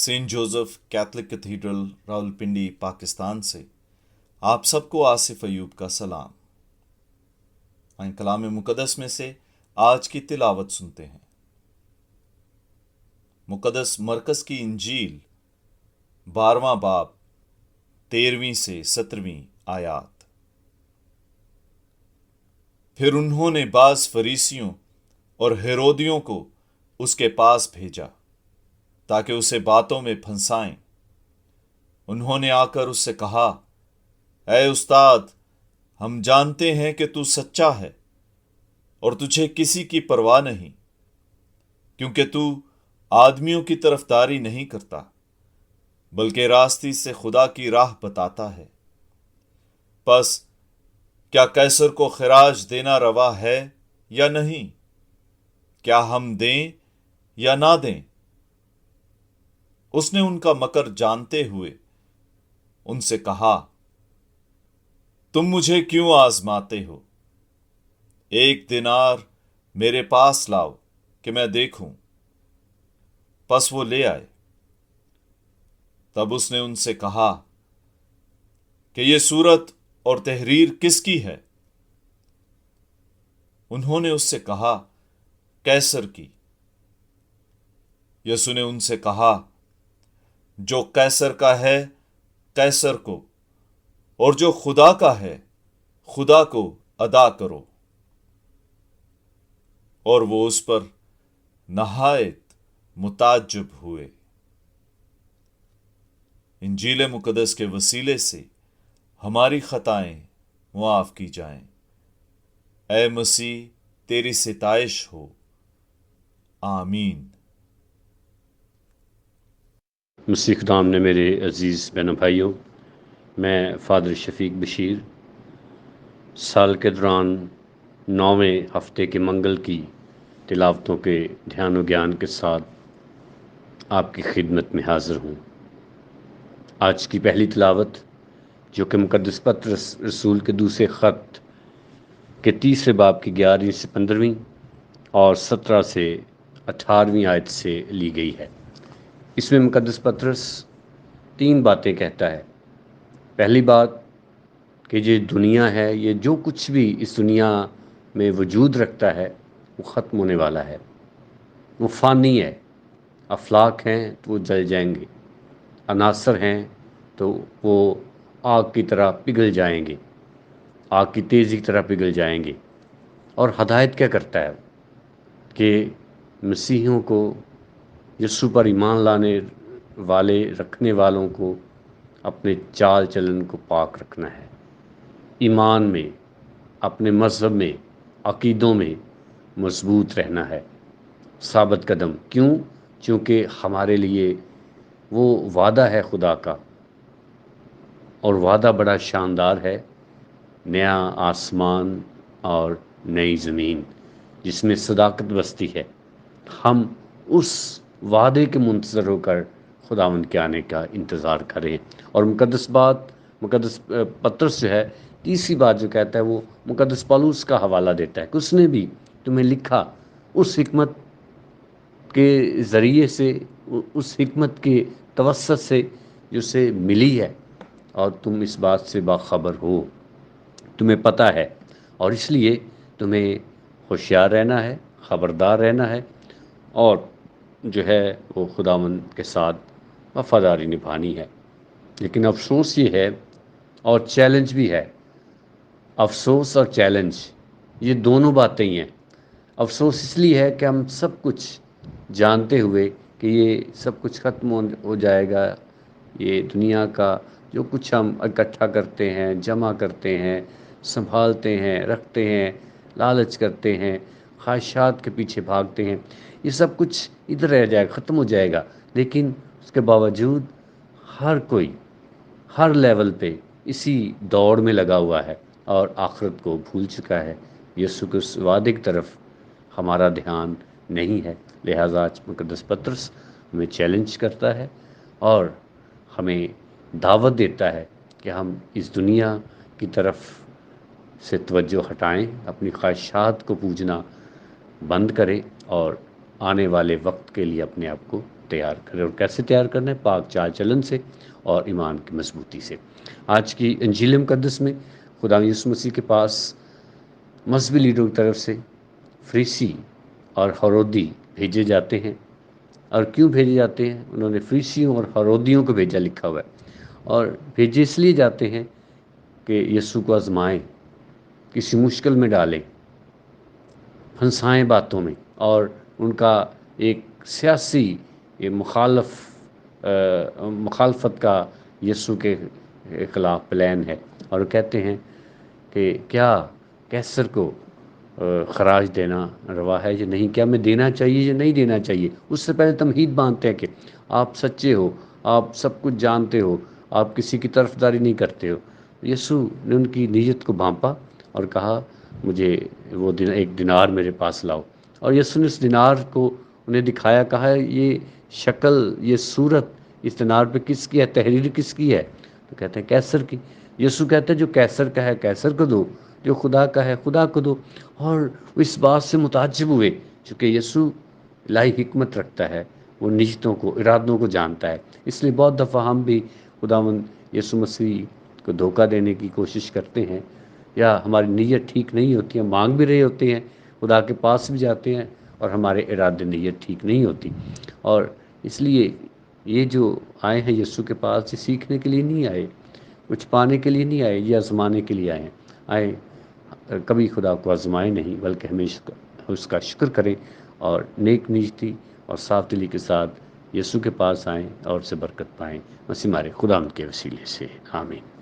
Saint Joseph Catholic Cathedral Rawalpindi Pakistan से आप सबको आसिफ अयूब का सलाम। आइन कलाम मुकद्दस में से आज की तिलावत सुनते हैं। मुकद्दस मरकस की इंजील 12वां बाब 13वीं से 17वीं आयात। फिर उन्होंने बाज फरीसियों और हेरोदियों को उसके पास भेजा ताकि उसे बातों में फंसाएं। उन्होंने आकर उससे कहा, ऐ उस्ताद, हम जानते हैं कि तू सच्चा है और तुझे किसी की परवाह नहीं, क्योंकि तू आदमियों की तरफदारी नहीं करता, बल्कि रास्ती से खुदा की राह बताता है। बस क्या कैसर को खराज देना रवा है या नहीं? क्या हम दें या ना दें? उसने उनका मकर जानते हुए उनसे कहा, तुम मुझे क्यों आजमाते हो? 1 दिनार मेरे पास लाओ कि मैं देखूं। बस वो ले आए। तब उसने उनसे कहा कि ये सूरत और तहरीर किसकी है? उन्होंने उससे कहा, कैसर की। यसु ने उनसे कहा, जो कैसर का है कैसर को, और जो खुदा का है खुदा को अदा करो। और वो उस पर नहायत मुताज्जुब हुए। इंजील मुकद्दस के वसीले से हमारी खताएं मुआफ की जाएं। ऐ मसीह, तेरी सिताइश हो। आमीन। मसीह खुदाम ने मेरे अज़ीज़ बहनों भाइयों, मैं फ़ादर शफीक बशीर साल के दौरान 9वें हफ्ते के मंगल की तिलावतों के ध्यान व ज्ञान के साथ आपकी खिदमत में हाज़िर हूँ। आज की पहली तिलावत, जो कि मुकद्दस पत्र रसूल के दूसरे ख़त के 3 बाब की 11वीं से 15वीं और 17 से 18वीं आयत से ली गई है। इसमें मुकद्दस पत्रस 3 बातें कहता है। पहली बात कि ये दुनिया है, ये जो कुछ भी इस दुनिया में वजूद रखता है वो ख़त्म होने वाला है, वो फ़ानी है। अफलाक हैं तो वो जल जाएंगे, अनासर हैं तो वो आग की तरह पिघल जाएंगे, आग की तेज़ी की तरह पिघल जाएंगे। और हदायत क्या करता है कि मसीहियों को, यीशु पर ईमान लाने वाले रखने वालों को अपने चाल चलन को पाक रखना है, ईमान में, अपने मज़हब में, अक़ीदों में मजबूत रहना है, साबित कदम। क्यों? क्योंकि हमारे लिए वो वादा है खुदा का, और वादा बड़ा शानदार है। नया आसमान और नई ज़मीन जिसमें सदाकत बसती है। हम उस वादे के मुंतज़र होकर खुदावंद के आने का इंतज़ार करें। और मुकद्दस पत्रस जो है, तीसरी बात जो कहता है वो मुकद्दस पौलुस का हवाला देता है कि उसने भी तुम्हें लिखा उस हिकमत के ज़रिए से, उस हिकमत के तवस्सुत से जो उसे मिली है, और तुम इस बात से बाखबर हो, तुम्हें पता है, और इसलिए तुम्हें होशियार रहना है, ख़बरदार रहना है, और जो है वो खुदावंद के साथ वफ़ादारी निभानी है। लेकिन अफसोस ये है, और चैलेंज भी है। अफसोस और चैलेंज, ये दोनों बातें ही हैं। अफसोस इसलिए है कि हम सब कुछ जानते हुए कि ये सब कुछ ख़त्म हो जाएगा, ये दुनिया का जो कुछ हम इकट्ठा करते हैं, जमा करते हैं, संभालते हैं, रखते हैं, लालच करते हैं, ख्वाहिशात के पीछे भागते हैं, ये सब कुछ इधर रह जाएगा, ख़त्म हो जाएगा। लेकिन उसके बावजूद हर कोई हर लेवल पे इसी दौड़ में लगा हुआ है और आखिरत को भूल चुका है। यीशु के उस वादे की तरफ हमारा ध्यान नहीं है। लिहाजा आज मुकद्दस पत्रस हमें चैलेंज करता है और हमें दावत देता है कि हम इस दुनिया की तरफ से तवज्जो हटाएं, अपनी ख्वाहिशात को पूजना बंद करें और आने वाले वक्त के लिए अपने आप को تیار کریں، اور کیسے تیار کرنا ہے؟ پاک چال چلن سے اور ایمان کی مضبوطی سے۔ آج کی انجیل مقدس میں خدا یسوع مسیح کے پاس مذہبی لیڈروں کی طرف سے فریسی اور ہرودی بھیجے جاتے ہیں۔ اور کیوں بھیجے جاتے ہیں؟ انہوں نے فریسیوں اور ہرودیوں کو بھیجا لکھا ہوا ہے، اور بھیجے اس لیے جاتے ہیں کہ یسوع کو آزمائیں، کسی مشکل میں ڈالیں، پھنسائیں باتوں میں، اور ان کا ایک سیاسی مخالفت کا یسوع کے خلاف پلان ہے، اور وہ کہتے ہیں کہ کیا کیسر کو خراج دینا روا ہے یا نہیں، کیا میں دینا چاہیے یا نہیں دینا چاہیے۔ اس سے پہلے تمہید باندھتے ہیں کہ آپ سچے ہو، آپ سب کچھ جانتے ہو، آپ کسی کی طرفداری نہیں کرتے ہو۔ یسوع نے ان کی نیت کو بھانپا اور کہا مجھے وہ ایک دینار میرے پاس لاؤ، اور یسوع نے اس دینار کو انہیں دکھایا، کہا یہ شکل، یہ صورت اس دینار پہ کس کی ہے، تحریر کس کی ہے؟ تو کہتے ہیں کیسر کی۔ یسوع کہتے ہیں جو کیسر کا ہے کیسر کو دو، جو خدا کا ہے خدا کو دو۔ اور وہ اس بات سے متعجب ہوئے، چونکہ یسوع الہی حکمت رکھتا ہے، وہ نیتوں کو، ارادوں کو جانتا ہے۔ اس لیے بہت دفعہ ہم بھی خداوند یسوع مسیح کو دھوکہ دینے کی کوشش کرتے ہیں، یا ہماری نیت ٹھیک نہیں ہوتی ہے، مانگ بھی رہے ہوتے ہیں، خدا کے پاس بھی جاتے ہیں، اور ہمارے ارادے نیت ٹھیک نہیں ہوتی۔ اور اس لیے یہ جو آئے ہیں یسوع کے پاس، یہ سیکھنے کے لیے نہیں آئے، کچھ پانے کے لیے نہیں آئے، یہ آزمانے کے لیے آئے کبھی خدا کو آزمائے نہیں، بلکہ ہمیشہ اس کا شکر کریں، اور نیک نیتی اور صاف دلی کے ساتھ یسوع کے پاس آئیں اور اسے برکت پائیں۔ مسیح ہمارے خدا ان کے وسیلے سے، آمین۔